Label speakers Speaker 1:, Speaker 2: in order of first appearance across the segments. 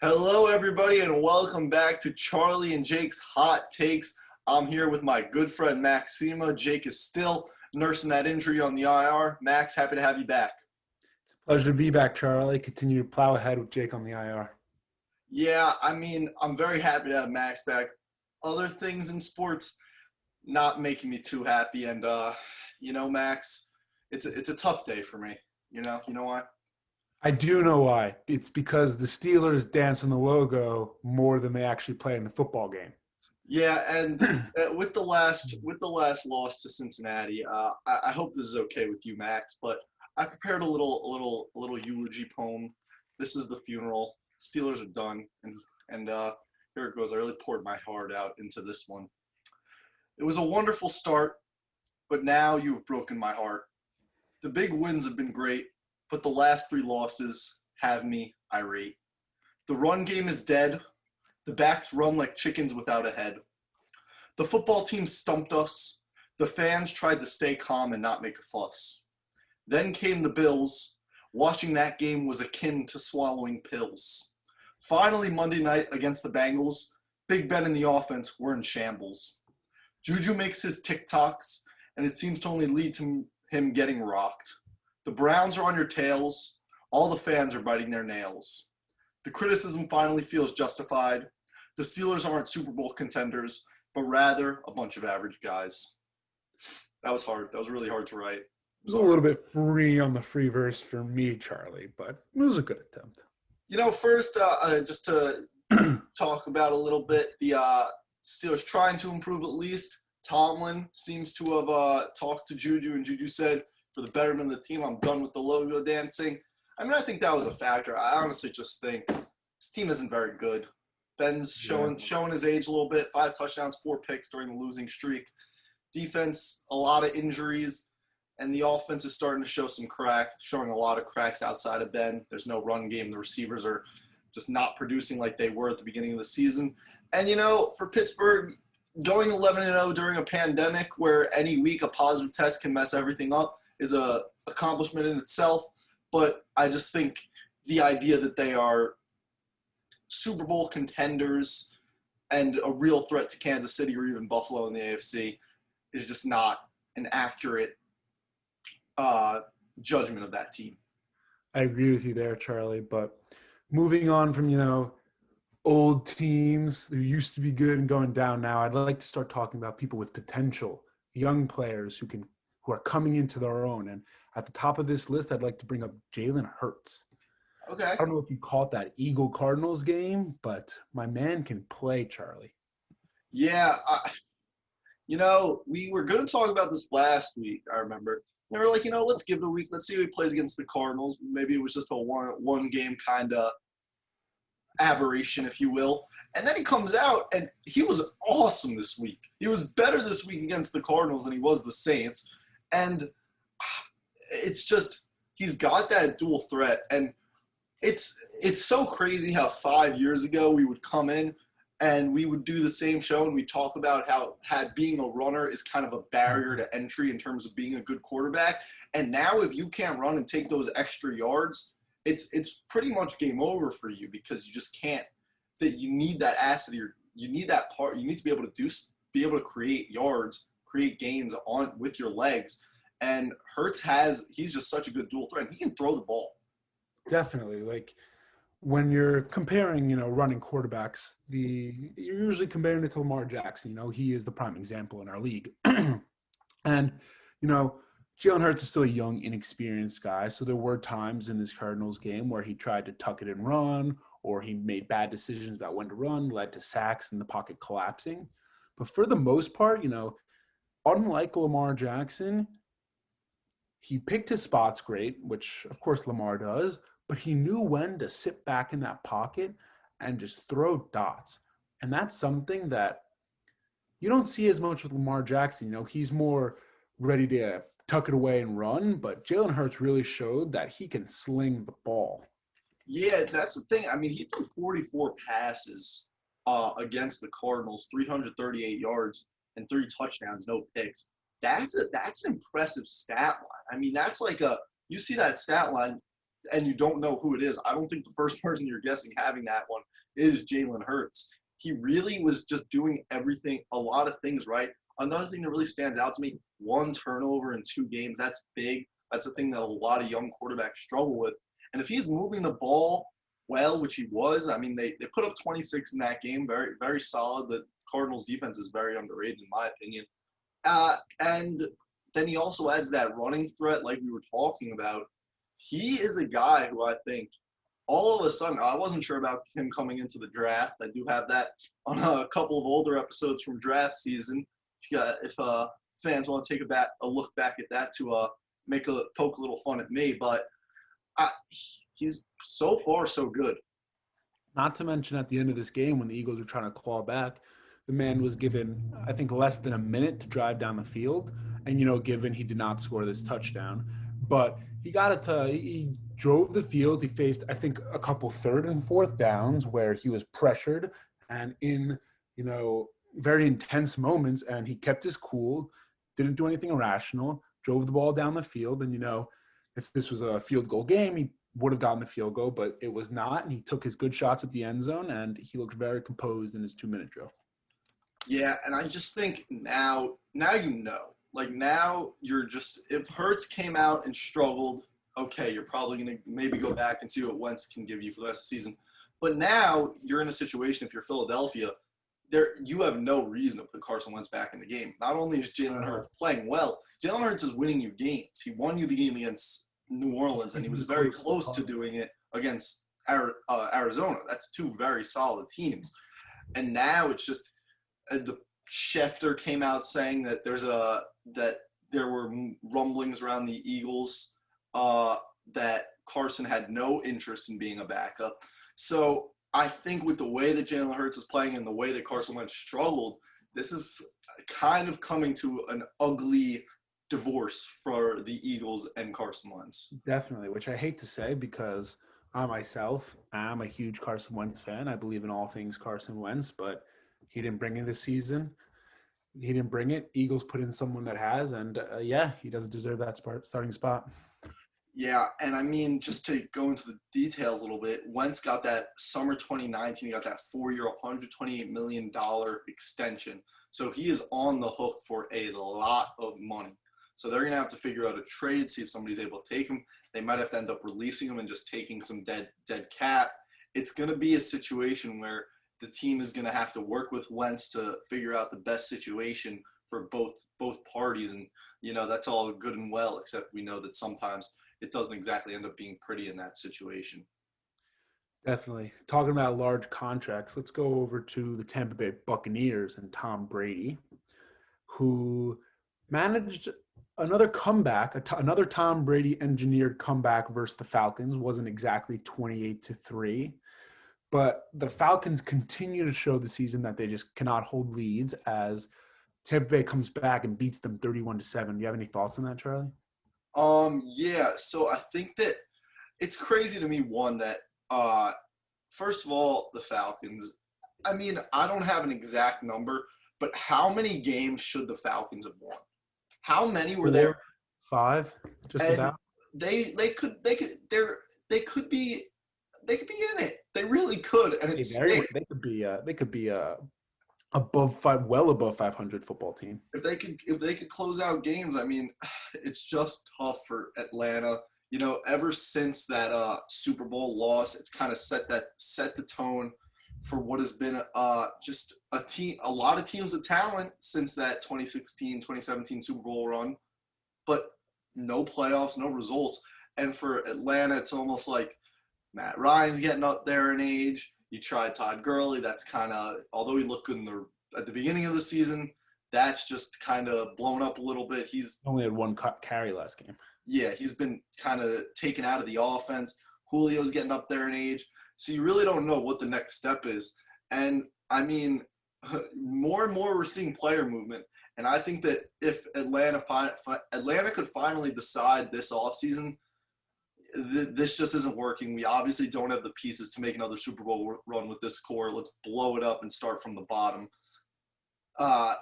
Speaker 1: Hello, everybody, and welcome back to Charlie and Jake's Hot Takes. I'm here with my good friend Maxima. Jake is still nursing that injury on the IR. Max, happy to have you back.
Speaker 2: Pleasure to be back, Charlie. Continue to plow ahead with Jake on the IR.
Speaker 1: Yeah, I'm very happy to have Max back. Other things in sports not making me too happy, and Max, it's a tough day for me. You know why?
Speaker 2: I do know why. It's because the Steelers dance on the logo more than they actually play in the football game.
Speaker 1: Yeah, and with the last loss to Cincinnati, I hope this is okay with you, Max. But I prepared a little eulogy poem. This is the funeral. Steelers are done, and here it goes. I really poured my heart out into this one. It was a wonderful start, but now you've broken my heart. The big wins have been great, but the last three losses have me irate. The run game is dead. The backs run like chickens without a head. The football team stumped us. The fans tried to stay calm and not make a fuss. Then came the Bills. Watching that game was akin to swallowing pills. Finally, Monday night against the Bengals, Big Ben and the offense were in shambles. Juju makes his TikToks, and it seems to only lead to him getting rocked. The Browns are on your tails. All the fans are biting their nails. The criticism finally feels justified. The Steelers aren't Super Bowl contenders, but rather a bunch of average guys. That was hard. That was really hard to write. It
Speaker 2: It
Speaker 1: was
Speaker 2: was a
Speaker 1: hard.
Speaker 2: little bit free on the free verse for me, Charlie, but it was a good attempt.
Speaker 1: First, just to talk about a little bit, the Steelers trying to improve at least. Tomlin seems to have talked to Juju, and Juju said, for the betterment of the team, I'm done with the logo dancing. I think that was a factor. I honestly just think this team isn't very good. Ben's
Speaker 2: Yeah.
Speaker 1: showing his age a little bit. 5 touchdowns, 4 picks during the losing streak. Defense, a lot of injuries, and the offense is starting to show some showing a lot of cracks outside of Ben. There's no run game. The receivers are just not producing like they were at the beginning of the season. And for Pittsburgh, going 11-0 during a pandemic where any week a positive test can mess everything up is a accomplishment in itself. But I just think the idea that they are Super Bowl contenders and a real threat to Kansas City or even Buffalo in the AFC is just not an accurate uh, judgment of that team.
Speaker 2: I agree with you there, Charlie, but moving on from, old teams who used to be good and going down now, I'd like to start talking about people with potential, young players who are coming into their own. And at the top of this list, I'd like to bring up Jalen Hurts.
Speaker 1: Okay.
Speaker 2: I don't know if you caught that Eagle Cardinals game, but my man can play, Charlie.
Speaker 1: Yeah, we were going to talk about this last week, I remember. They were like, let's give it a week. Let's see who he plays against the Cardinals. Maybe it was just a one game kind of aberration, if you will. And then he comes out, and he was awesome this week. He was better this week against the Cardinals than he was the Saints. And it's just he's got that dual threat. And it's so crazy how 5 years ago we would come in and we would do the same show and we talk about how being a runner is kind of a barrier to entry in terms of being a good quarterback. And now if you can't run and take those extra yards, it's pretty much game over for you because you just can't. That you need that asset. You need that part. You need to be able to create yards, create gains on with your legs. And he's just such a good dual threat. He can throw the ball.
Speaker 2: Definitely. Like when you're comparing, running quarterbacks, you're usually comparing it to Lamar Jackson. He is the prime example in our league. And, Jalen Hurts is still a young, inexperienced guy. So there were times in this Cardinals game where he tried to tuck it and run, or he made bad decisions about when to run, led to sacks and the pocket collapsing. But for the most part, unlike Lamar Jackson, he picked his spots great, which of course Lamar does, but he knew when to sit back in that pocket and just throw dots. And that's something that you don't see as much with Lamar Jackson. He's more ready to tuck it away and run, but Jalen Hurts really showed that he can sling the ball.
Speaker 1: Yeah, that's the thing. He threw 44 passes against the Cardinals, 338 yards and 3 touchdowns, no picks. That's an impressive stat line. That's like you see that stat line, and you don't know who it is, I don't think the first person you're guessing having that one is Jalen Hurts. He really was just doing everything, a lot of things right. Another thing that really stands out to me, 1 turnover in 2 games. That's big. That's a thing that a lot of young quarterbacks struggle with. And if he's moving the ball well, which he was, I mean, they put up 26 in that game, very, very solid. The Cardinals defense is very underrated, in my opinion. And then he also adds that running threat, like we were talking about. He is a guy who I think all of a sudden, I wasn't sure about him coming into the draft. I do have that on a couple of older episodes from draft season. If fans want to take a look back at that to poke a little fun at me, but he's so far so good.
Speaker 2: Not to mention at the end of this game when the Eagles were trying to claw back, the man was given, I think, less than a minute to drive down the field. And, given he did not score this touchdown, but he drove the field. He faced, I think, a couple 3rd and 4th downs where he was pressured and in, very intense moments, and he kept his cool, didn't do anything irrational, drove the ball down the field. And, if this was a field goal game, he would have gotten the field goal, but it was not. And he took his good shots at the end zone, and he looked very composed in his 2-minute drill.
Speaker 1: Yeah, and I just think now Like now you're just, if Hurts came out and struggled, okay, you're probably going to maybe go back and see what Wentz can give you for the rest of the season. But now you're in a situation, if you're Philadelphia, you have no reason to put Carson Wentz back in the game. Not only is Jalen Hurts playing well, Jalen Hurts is winning you games. He won you the game against New Orleans, and he was very close to doing it against Arizona. That's 2 very solid teams. And now it's just the Schefter came out saying that that there were rumblings around the Eagles that Carson had no interest in being a backup. So I think with the way that Jalen Hurts is playing and the way that Carson Wentz struggled, this is kind of coming to an ugly divorce for the Eagles and Carson Wentz.
Speaker 2: Definitely, which I hate to say because I myself am a huge Carson Wentz fan. I believe in all things Carson Wentz, but he didn't bring it this season. He didn't bring it. Eagles put in someone that has, and he doesn't deserve that starting spot.
Speaker 1: Yeah, and I mean, just to go into the details a little bit, Wentz got that summer 2019, he got that 4-year, $128 million extension. So he is on the hook for a lot of money. So they're going to have to figure out a trade, see if somebody's able to take him. They might have to end up releasing him and just taking some dead cap. It's going to be a situation where the team is going to have to work with Wentz to figure out the best situation for both parties. And, that's all good and well, except we know that sometimes it doesn't exactly end up being pretty in that situation.
Speaker 2: Definitely. Talking about large contracts, let's go over to the Tampa Bay Buccaneers and Tom Brady, who managed another comeback, another Tom Brady engineered comeback versus the Falcons. Wasn't exactly 28-3. But the Falcons continue to show the season that they just cannot hold leads as Tampa Bay comes back and beats them 31-7. Do you have any thoughts on that, Charlie?
Speaker 1: Yeah. So I think that it's crazy to me, one, that first of all, the Falcons, I mean, I don't have an exact number, but how many games should the Falcons have won? How many were there?
Speaker 2: 5, just
Speaker 1: and
Speaker 2: about.
Speaker 1: They could be in it. They really could, and
Speaker 2: They could be well above 500 football team.
Speaker 1: If they could close out games, I mean, it's just tough for Atlanta. Ever since that Super Bowl loss, it's kind of set the tone for what has been just a lot of teams with talent since that 2016, 2017 Super Bowl run, but no playoffs, no results. And for Atlanta, it's almost like Matt Ryan's getting up there in age. You tried Todd Gurley. That's kind of, although he looked good at the beginning of the season, that's just kind of blown up a little bit. He's
Speaker 2: only had 1 carry last game.
Speaker 1: Yeah, he's been kind of taken out of the offense. Julio's getting up there in age. So you really don't know what the next step is. And, I mean, more and more we're seeing player movement. And I think that if Atlanta could finally decide this offseason, this just isn't working. We obviously don't have the pieces to make another Super Bowl run with this core. Let's blow it up and start from the bottom. And,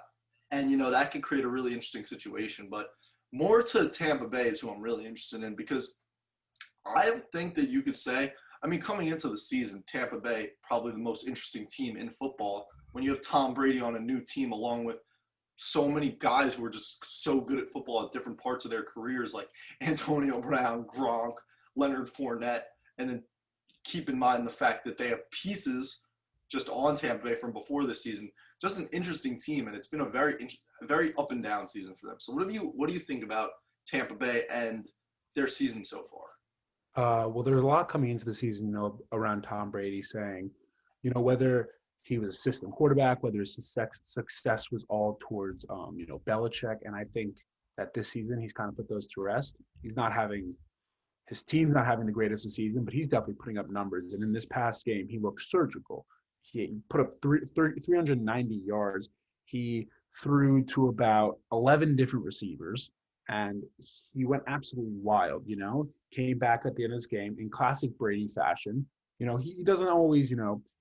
Speaker 1: that could create a really interesting situation. But more to Tampa Bay is who I'm really interested in, because I think that you could say, I mean, coming into the season, Tampa Bay, probably the most interesting team in football. When you have Tom Brady on a new team, along with so many guys who are just so good at football at different parts of their careers, like Antonio Brown, Gronk, Leonard Fournette, and then keep in mind the fact that they have pieces just on Tampa Bay from before this season. Just an interesting team, and it's been a very up and down season for them. So what do you think about Tampa Bay and their season so far?
Speaker 2: Well, there's a lot coming into the season, around Tom Brady saying, whether he was a system quarterback, whether his success was all towards, Belichick. And I think that this season he's kind of put those to rest. His team's not having the greatest of season, but he's definitely putting up numbers. And in this past game, he looked surgical. He put up 390 yards. He threw to about 11 different receivers, and he went absolutely wild, came back at the end of this game in classic Brady fashion. He doesn't always, he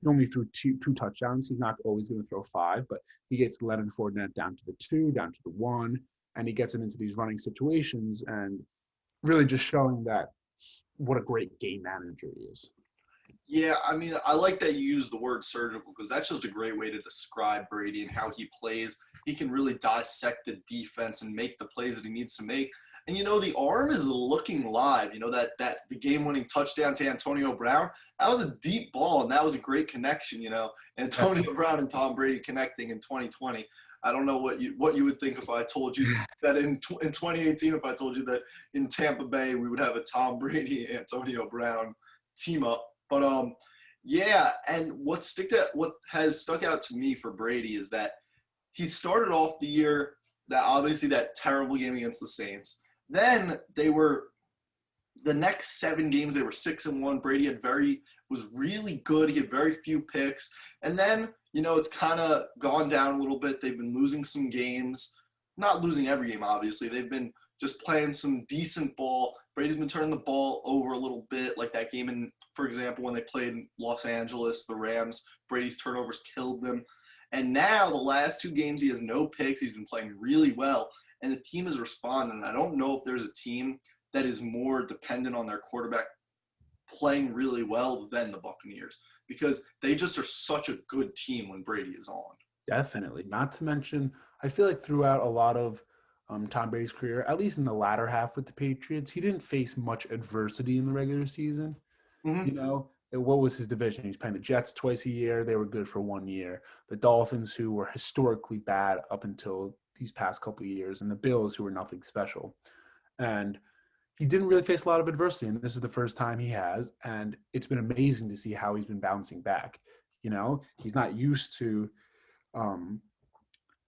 Speaker 2: only threw two touchdowns. He's not always going to throw five, but he gets Leonard Fournette down to the 2, down to the 1, and he gets him into these running situations and really just showing that what a great game manager he is.
Speaker 1: Yeah, I mean, I like that you use the word surgical because that's just a great way to describe Brady and how he plays. He can really dissect the defense and make the plays that he needs to make. And the arm is looking live. That the game-winning touchdown to Antonio Brown, that was a deep ball, and that was a great connection. Antonio Brown and Tom Brady connecting in 2020. I don't know what you would think if I told you that in 2018, if I told you that in Tampa Bay we would have a Tom Brady Antonio Brown team up. But yeah, and what has stuck out to me for Brady is that he started off the year that terrible game against the Saints. Then the next 7 games they were 6-1. Brady was really good. He had very few picks, and then it's kind of gone down a little bit. They've been losing some games, not losing every game obviously. They've been just playing some decent ball. Brady's been turning the ball over a little bit, like that game for example, when they played in Los Angeles, the Rams. Brady's turnovers killed them. And now the last 2 games, he has no picks. He's been playing really well, and the team is responding. I don't know if there's a team that is more dependent on their quarterback playing really well than the Buccaneers, because they just are such a good team when Brady is on.
Speaker 2: Definitely. Not to mention, I feel like throughout a lot of Tom Brady's career, at least in the latter half with the Patriots, he didn't face much adversity in the regular season.
Speaker 1: Mm-hmm.
Speaker 2: What was his division? He's playing the Jets twice a year. They were good for 1 year. The Dolphins, who were historically bad up until these past couple of years, and the Bills, who were nothing special. And he didn't really face a lot of adversity, and this is the first time he has. And it's been amazing to see how he's been bouncing back. He's not used to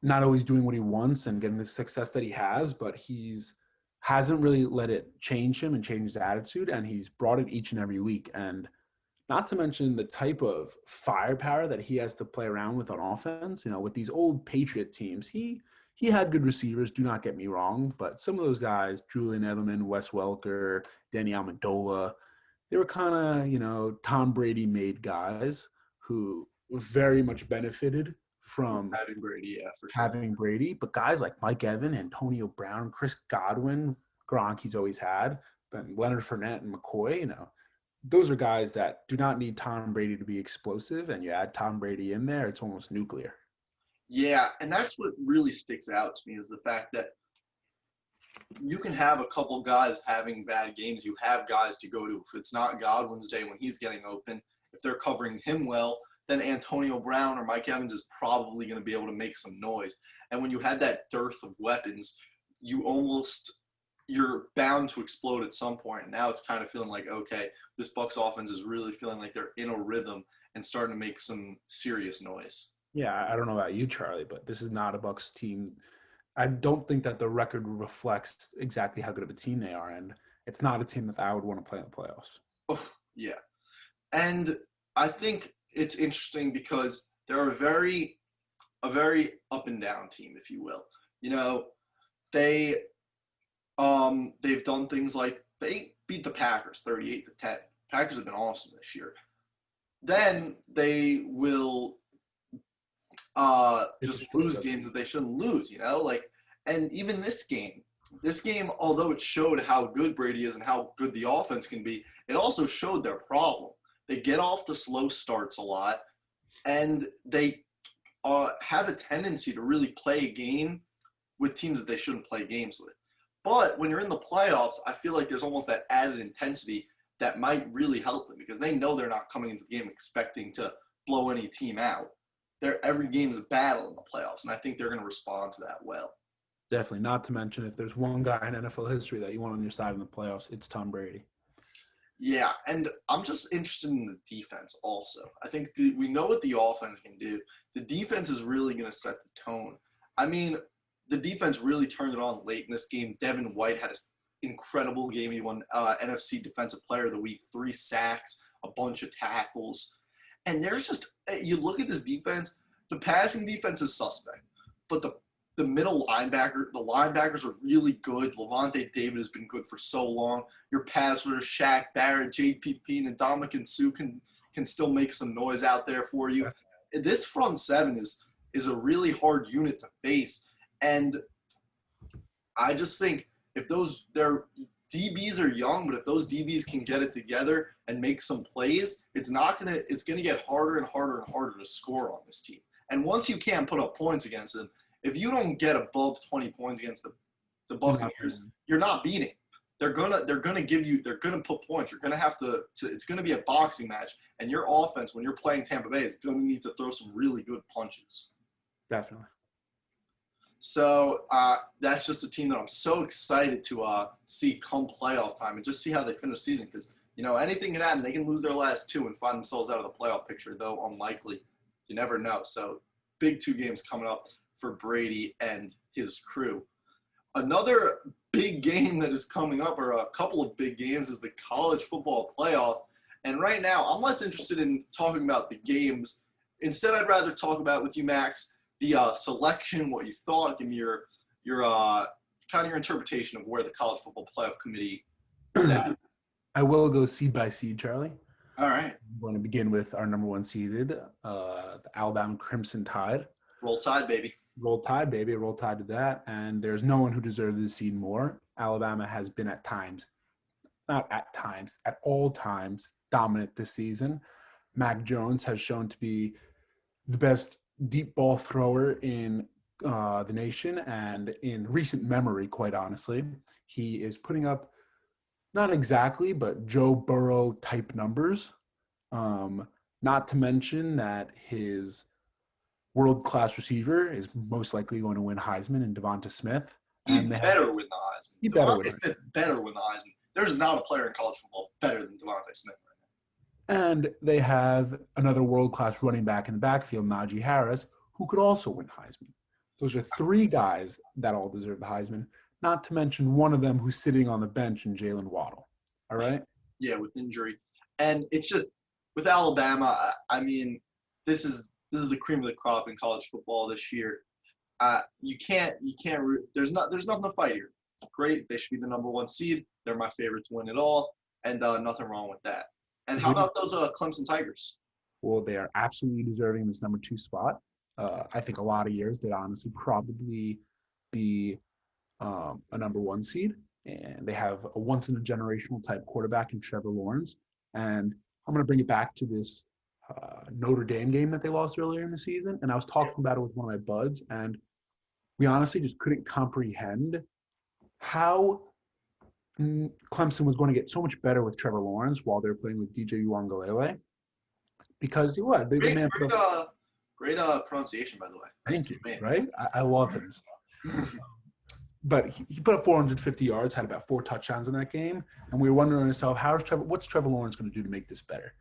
Speaker 2: not always doing what he wants and getting the success that he has, but hasn't really let it change him and change his attitude, and he's brought it each and every week. And not to mention the type of firepower that he has to play around with on offense. With these old Patriot teams, he had good receivers, do not get me wrong, but some of those guys, Julian Edelman, Wes Welker, Danny Amendola, they were kind of, Tom Brady made guys who very much benefited from
Speaker 1: Having Brady, yeah, for sure.
Speaker 2: having Brady. But guys like Mike Evans, Antonio Brown, Chris Godwin, Gronk he's always had, but Leonard Fournette and McCoy, those are guys that do not need Tom Brady to be explosive, and you add Tom Brady in there, it's almost nuclear.
Speaker 1: Yeah, and that's what really sticks out to me is the fact that you can have a couple guys having bad games. You have guys to go to. If it's not Godwin's day when he's getting open, if they're covering him well, then Antonio Brown or Mike Evans is probably going to be able to make some noise. And when you had that dearth of weapons, you're bound to explode at some point. And now it's kind of feeling like, okay, this Bucs offense is really feeling like they're in a rhythm and starting to make some serious noise.
Speaker 2: Yeah, I don't know about you, Charlie, but this is not a Bucs team. I don't think that the record reflects exactly how good of a team they are, and it's not a team that I would want to play in the playoffs.
Speaker 1: Oh, yeah. And I think it's interesting because they're a very up and down team, if you will. They've done things like they beat the Packers 38-10. Packers have been awesome this year. Then they will just lose games that they shouldn't lose, and even this game, this game, although it showed how good Brady is and how good the offense can be, it also showed their problem. They get off the slow starts a lot, and they have a tendency to really play a game with teams that they shouldn't play games with. But when you're in the playoffs, I feel like there's almost that added intensity that might really help them because they know they're not coming into the game expecting to blow any team out. Every game's a battle in the playoffs, and I think they're going to respond to that well.
Speaker 2: Definitely. Not to mention, if there's one guy in NFL history that you want on your side in the playoffs, it's Tom Brady.
Speaker 1: Yeah, and I'm just interested in the defense also. I think we know what the offense can do. The defense is really going to set the tone. I mean, the defense really turned it on late in this game. Devin White had an incredible game. He won NFC Defensive Player of the Week, 3 sacks, a bunch of tackles. And there's just, you look at this defense, the passing defense is suspect, but the middle the linebackers are really good. Levante David has been good for so long. Your pass rushers, Shaq Barrett, JPP, and Ndamukong Suh can still make some noise out there for you. This front seven is a really hard unit to face. And I just think if their DBs are young, but if those DBs can get it together and make some plays, it's gonna get harder and harder and harder to score on this team. And once you can't put up points against them, if you don't get above 20 points against the Buccaneers, you're not beating. They're gonna put points. You're gonna have to it's gonna be a boxing match, and your offense when you're playing Tampa Bay is gonna need to throw some really good punches.
Speaker 2: Definitely.
Speaker 1: So that's just a team that I'm so excited to see come playoff time and just see how they finish the season because, anything can happen. They can lose their last 2 and find themselves out of the playoff picture, though unlikely. You never know. So big 2 games coming up for Brady and his crew. Another big game that is coming up, or a couple of big games, is the college football playoff. And right now, I'm less interested in talking about the games. Instead, I'd rather talk about with you, Max, the selection, what you thought. Give me your kind of your interpretation of where the college football playoff committee is at.
Speaker 2: I will go seed by seed, Charlie.
Speaker 1: All right.
Speaker 2: I'm going to begin with our number 1 seeded, the Alabama Crimson Tide.
Speaker 1: Roll Tide, baby.
Speaker 2: Roll Tide, baby. Roll Tide to that. And there's no one who deserves this seed more. Alabama has been at all times, dominant this season. Mac Jones has shown to be the best deep ball thrower in the nation and in recent memory, quite honestly. He is putting up not exactly, but Joe Burrow type numbers. Not to mention that his world-class receiver is most likely going to win Heisman in Devonta Smith.
Speaker 1: He better win the Heisman.
Speaker 2: He
Speaker 1: better win the Heisman. There's not a player in college football better than Devonta Smith right
Speaker 2: now. And they have another world-class running back in the backfield, Najee Harris, who could also win Heisman. Those are 3 guys that all deserve the Heisman, not to mention one of them who's sitting on the bench in Jalen Waddle. All right?
Speaker 1: Yeah, with injury. And it's just, with Alabama, I mean, this is the cream of the crop in college football this year. There's nothing to fight here. Great, they should be the number 1 seed. They're my favorite to win it all, and nothing wrong with that. And how about those Clemson Tigers?
Speaker 2: Well, they are absolutely deserving this number 2 spot. I think a lot of years they'd honestly probably be a number 1 seed, and they have a once-in-a-generational type quarterback in Trevor Lawrence. And I'm going to bring it back to this Notre Dame game that they lost earlier in the season, and I was talking about it with one of my buds, and we honestly just couldn't comprehend how Clemson was going to get so much better with Trevor Lawrence while they were playing with DJ Uiagalelei, because what they
Speaker 1: great pronunciation, by the way.
Speaker 2: Thank you. Right, I love him. But he put up 450 yards, had about 4 touchdowns in that game, and we were wondering ourselves, what's Trevor Lawrence going to do to make this better?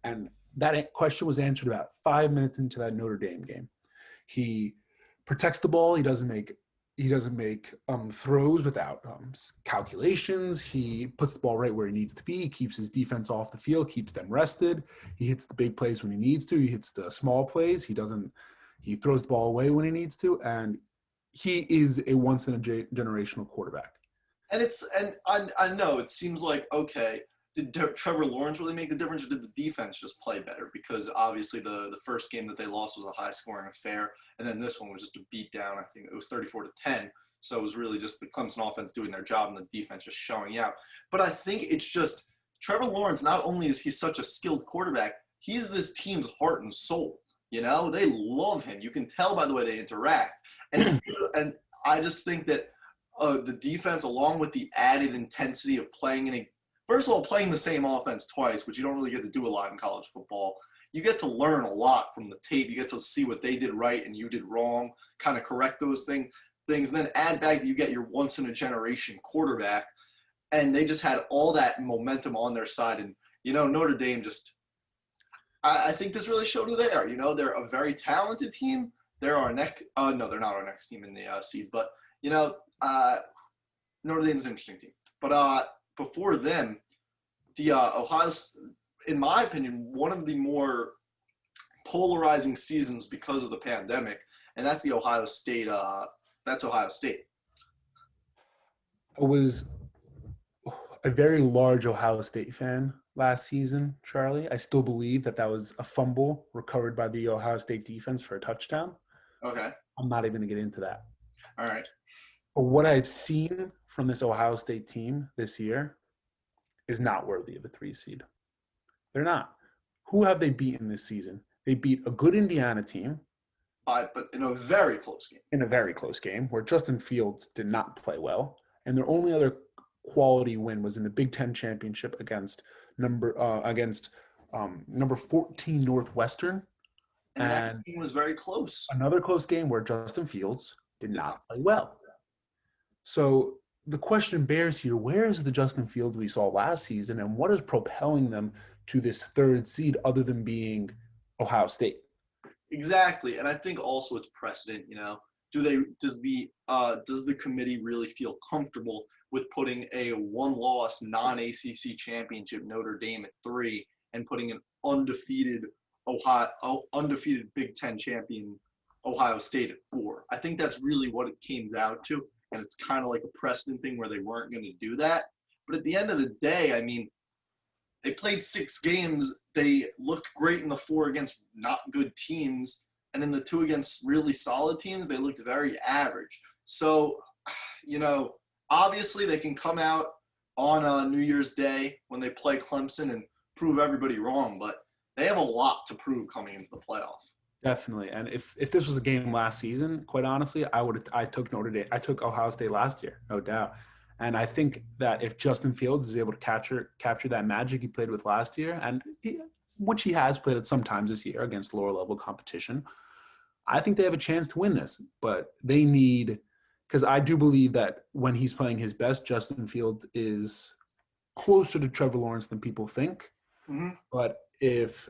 Speaker 2: And that question was answered about 5 minutes into that Notre Dame game. He protects the ball. He doesn't make throws without calculations. He puts the ball right where he needs to be. He keeps his defense off the field, keeps them rested. He hits the big plays when he needs to. He hits the small plays. He throws the ball away when he needs to. And he is a once-in-a-generational quarterback.
Speaker 1: And I know it seems like, okay, did Trevor Lawrence really make the difference, or did the defense just play better? Because obviously the first game that they lost was a high-scoring affair, and then this one was just a beatdown. I think it was 34-10. So it was really just the Clemson offense doing their job and the defense just showing out. But I think it's just Trevor Lawrence, not only is he such a skilled quarterback, he's this team's heart and soul. You know, they love him. You can tell by the way they interact. And I just think that the defense, along with the added intensity of first of all, playing the same offense twice, which you don't really get to do a lot in college football, you get to learn a lot from the tape. You get to see what they did right and you did wrong, kind of correct those things. Then add back that you get your once-in-a-generation quarterback, and they just had all that momentum on their side. And, you know, Notre Dame just – I think this really showed who they are. You know, they're a very talented team. They're our next no, they're not our next team in the seed. But, you know, Notre Dame's an interesting team. But before them, the Ohio – in my opinion, one of the more polarizing seasons because of the pandemic, and that's the Ohio State that's Ohio State.
Speaker 2: I was a very large Ohio State fan last season, Charlie. I still believe that was a fumble recovered by the Ohio State defense for a touchdown.
Speaker 1: Okay.
Speaker 2: I'm not even going to get into that.
Speaker 1: All right.
Speaker 2: But what I've seen from this Ohio State team this year is not worthy of a 3 seed. They're not. Who have they beaten this season? They beat a good Indiana team.
Speaker 1: But in a very close game.
Speaker 2: In a very close game where Justin Fields did not play well. And their only other quality win was in the Big Ten championship against number 14 Northwestern.
Speaker 1: And that game was very close.
Speaker 2: Another close game where Justin Fields did not play well. So the question bears here, where is the Justin Fields we saw last season, and what is propelling them to this 3rd seed other than being Ohio State?
Speaker 1: Exactly, and I think also it's precedent. You know, does the committee really feel comfortable with putting a 1-loss non-ACC championship Notre Dame at 3 and putting an undefeated Big Ten champion Ohio State at 4? I think that's really what it came down to, and it's kind of like a precedent thing where they weren't going to do that. But at the end of the day, I mean, they played 6 games. They looked great in the 4 against not good teams. And in the 2 against really solid teams, they looked very average. So, you know, obviously they can come out on New Year's Day when they play Clemson and prove everybody wrong. But they have a lot to prove coming into the playoff.
Speaker 2: Definitely. And if this was a game last season, quite honestly, I took Notre Dame. I took Ohio State last year, no doubt. And I think that if Justin Fields is able to capture that magic he played with last year, and which he has played at sometimes this year against lower level competition, I think they have a chance to win this. But they need, because I do believe that when he's playing his best, Justin Fields is closer to Trevor Lawrence than people think.
Speaker 1: Mm-hmm.
Speaker 2: But if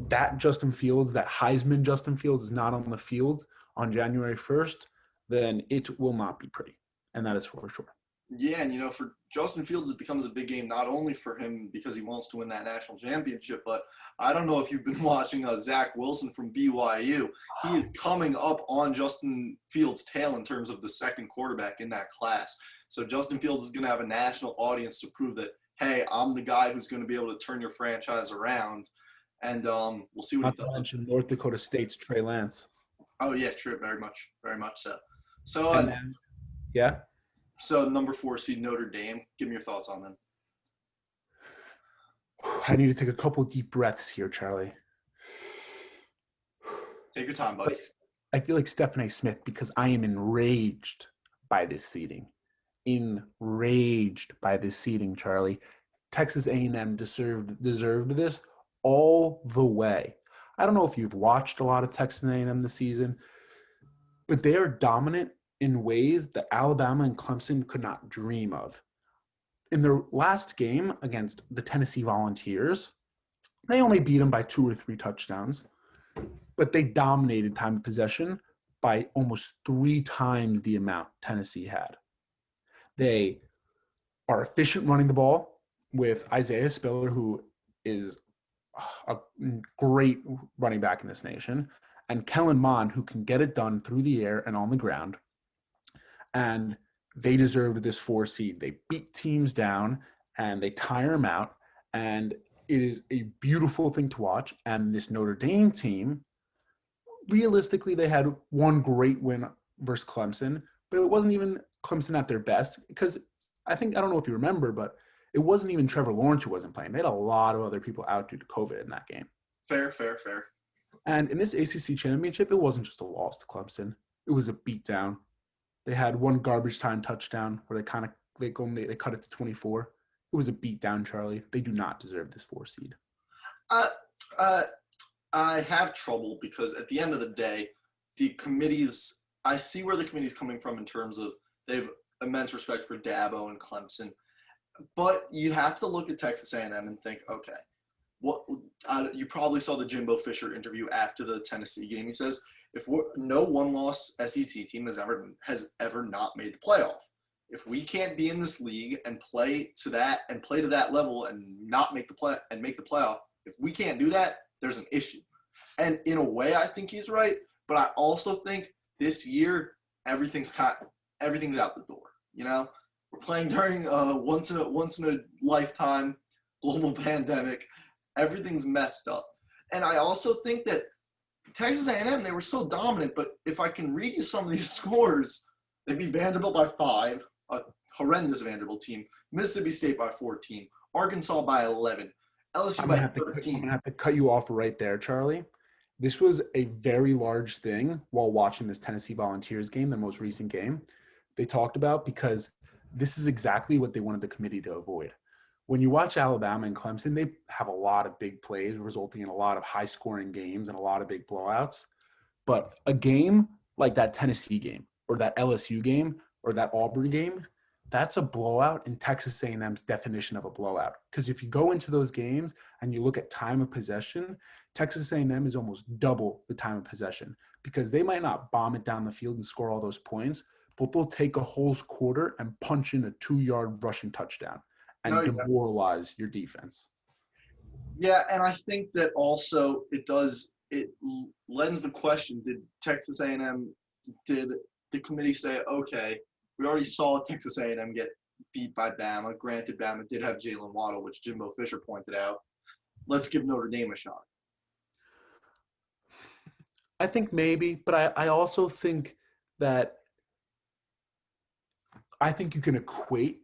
Speaker 2: that Justin Fields, that Heisman Justin Fields, is not on the field on January 1st, then it will not be pretty. And that is for sure.
Speaker 1: Yeah, and, you know, for Justin Fields, it becomes a big game not only for him because he wants to win that national championship, but I don't know if you've been watching Zach Wilson from BYU. He is coming up on Justin Fields' tail in terms of the second quarterback in that class. So Justin Fields is going to have a national audience to prove that, hey, I'm the guy who's going to be able to turn your franchise around. And we'll see what he does.
Speaker 2: Not to mention North Dakota State's Trey Lance.
Speaker 1: Oh, yeah, true. Very much so. So,
Speaker 2: yeah.
Speaker 1: So number 4 seed Notre Dame. Give me your thoughts on them.
Speaker 2: I need to take a couple deep breaths here, Charlie.
Speaker 1: Take your time, buddy.
Speaker 2: I feel like Stephen A. Smith because I am enraged by this seeding. Enraged by this seeding, Charlie. Texas A&M deserved this all the way. I don't know if you've watched a lot of Texas A&M this season, but they are dominant in ways that Alabama and Clemson could not dream of. In their last game against the Tennessee Volunteers, they only beat them by 2 or 3 touchdowns, but they dominated time of possession by almost 3 times the amount Tennessee had. They are efficient running the ball with Isaiah Spiller, who is a great running back in this nation, and Kellen Mond, who can get it done through the air and on the ground. And they deserved this 4 seed. They beat teams down and they tire them out. And it is a beautiful thing to watch. And this Notre Dame team, realistically, they had one great win versus Clemson, but it wasn't even Clemson at their best because I don't know if you remember, but it wasn't even Trevor Lawrence who wasn't playing. They had a lot of other people out due to COVID in that game.
Speaker 1: Fair.
Speaker 2: And in this ACC championship, it wasn't just a loss to Clemson. It was a beatdown. They had one garbage time touchdown where they cut it to 24. It was a beatdown, Charlie. They do not deserve this 4 seed.
Speaker 1: I have trouble because at the end of the day, I see where the committee's coming from in terms of they have immense respect for Dabo and Clemson, but you have to look at Texas A&M and think, okay, you probably saw the Jimbo Fisher interview after the Tennessee game. He says, no one-loss SEC team has ever not made the playoff. If we can't be in this league and play to that level and not make the playoff, if we can't do that, there's an issue. And in a way, I think he's right, but I also think this year everything's out the door. We're playing during once in a lifetime global pandemic. Everything's messed up, and I also think that Texas A&M, they were so dominant. But if I can read you some of these scores, they beat Vanderbilt by 5, a horrendous Vanderbilt team. Mississippi State by 14, Arkansas by 11. LSU by 13.
Speaker 2: I'm going to have to cut you off right there, Charlie. This was a very large thing while watching this Tennessee Volunteers game, the most recent game, they talked about, because this is exactly what they wanted the committee to avoid. When you watch Alabama and Clemson, they have a lot of big plays resulting in a lot of high-scoring games and a lot of big blowouts. But a game like that Tennessee game or that LSU game or that Auburn game, that's a blowout in Texas A&M's definition of a blowout. Because if you go into those games and you look at time of possession, Texas A&M is almost double the time of possession because they might not bomb it down the field and score all those points, but they'll take a whole quarter and punch in a 2-yard rushing touchdown and demoralize your defense.
Speaker 1: Yeah, and I think that also it lends the question, did the committee say, okay, we already saw Texas A&M get beat by Bama. Granted, Bama did have Jalen Waddle, which Jimbo Fisher pointed out. Let's give Notre Dame a shot.
Speaker 2: I think maybe, but I also think that you can equate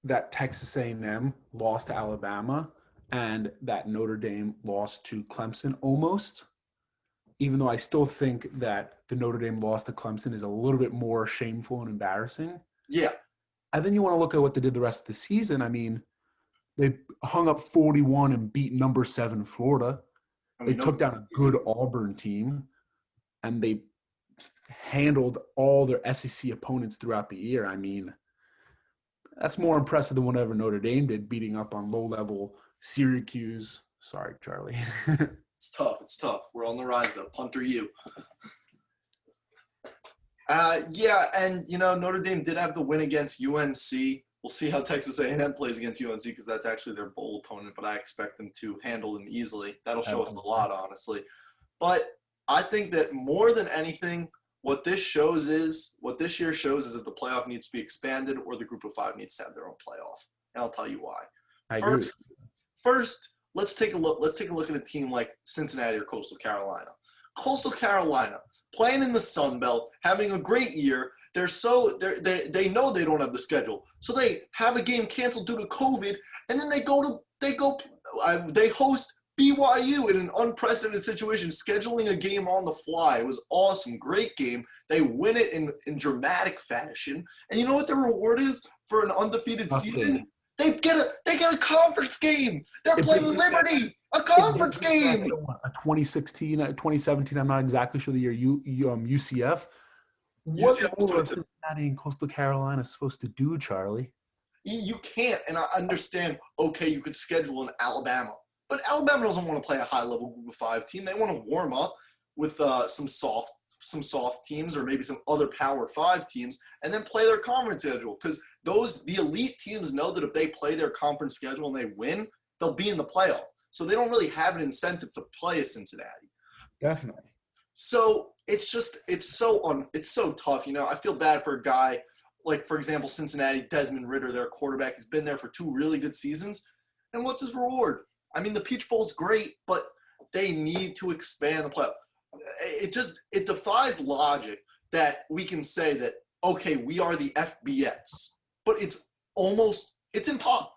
Speaker 2: that Texas A&M lost to Alabama and that Notre Dame lost to Clemson almost, even though I still think that the Notre Dame loss to Clemson is a little bit more shameful and embarrassing.
Speaker 1: Yeah.
Speaker 2: And then you want to look at what they did the rest of the season. I mean, they hung up 41 and beat number 7 Florida. They took down a good Auburn team, and they handled all their SEC opponents throughout the year. I mean, that's more impressive than whatever Notre Dame did, beating up on low-level Syracuse. Sorry, Charlie.
Speaker 1: It's tough. We're on the rise, though. Punter you. Yeah, and, Notre Dame did have the win against UNC. We'll see how Texas A&M plays against UNC because that's actually their bowl opponent, but I expect them to handle them easily. That'll show us a lot, honestly. But I think that more than anything, what this year shows is that the playoff needs to be expanded or the group of 5 needs to have their own playoff. And I'll tell you why. First, let's take a look at a team like Cincinnati or Coastal Carolina. Coastal Carolina, playing in the Sun Belt, having a great year. They know they don't have the schedule, so they have a game canceled due to COVID, and then they host BYU in an unprecedented situation, scheduling a game on the fly. It was awesome, great game. They win it in dramatic fashion, and you know what the reward is for an undefeated season? They get a conference game. They're playing Liberty, a conference game.
Speaker 2: 2016, 2017. I'm not exactly sure the year. UCF. What are Cincinnati and Coastal Carolina supposed to do, Charlie?
Speaker 1: You can't, and I understand, okay, you could schedule an Alabama. But Alabama doesn't want to play a high-level group of 5 team. They want to warm up with some soft teams or maybe some other Power 5 teams and then play their conference schedule. Because the elite teams know that if they play their conference schedule and they win, they'll be in the playoff. So they don't really have an incentive to play a Cincinnati.
Speaker 2: Definitely.
Speaker 1: So it's so tough. I feel bad for a guy like, for example, Cincinnati, Desmond Ridder, their quarterback, has been there for 2 really good seasons. And what's his reward? I mean, the Peach Bowl's great, but they need to expand the playoff. It defies logic that we can say that okay, we are the FBS, but it's impossible.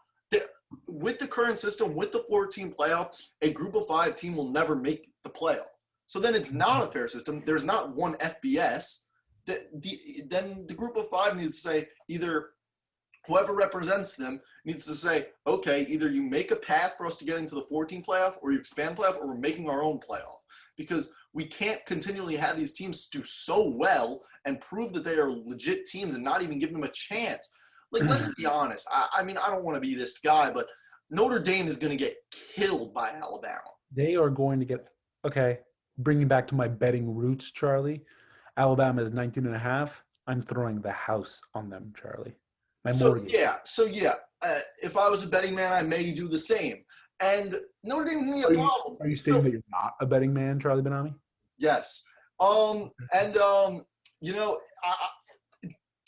Speaker 1: With the current system, with the 14 playoff, a group of 5 team will never make the playoff. So then it's not a fair system. There's not one FBS. Then the group of 5 needs to say either whoever represents them needs to say, okay, either you make a path for us to get into the 14 playoff or you expand playoff or we're making our own playoff. Because we can't continually have these teams do so well and prove that they are legit teams and not even give them a chance. Like, let's be honest. I mean, I don't want to be this guy, but Notre Dame is going to get killed by Alabama.
Speaker 2: They are going to get – okay, bringing back to my betting roots, Charlie. Alabama is 19.5. I'm throwing the house on them, Charlie.
Speaker 1: So if I was a betting man, I may do the same. And Notre Dame will be a problem.
Speaker 2: Are you stating that you're not a betting man, Charlie Benami?
Speaker 1: Yes.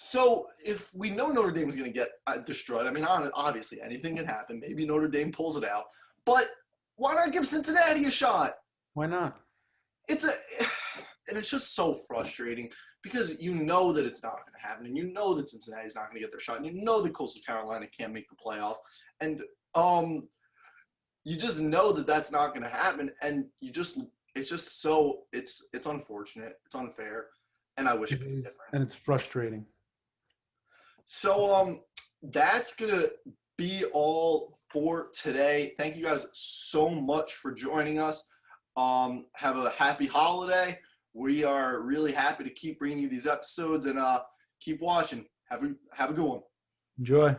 Speaker 1: So if we know Notre Dame is going to get destroyed, I mean, obviously anything can happen. Maybe Notre Dame pulls it out. But why not give Cincinnati a shot?
Speaker 2: Why not?
Speaker 1: And it's just so frustrating because you know that it's not going to happen, and you know that Cincinnati's not going to get their shot, and you know that Coastal Carolina can't make the playoff, and you just know that that's not going to happen, and it's unfortunate, it's unfair, and I wish it could be different.
Speaker 2: And it's frustrating.
Speaker 1: So that's going to be all for today. Thank you guys so much for joining us. Have a happy holiday. We are really happy to keep bringing you these episodes and keep watching. Have a good one.
Speaker 2: Enjoy.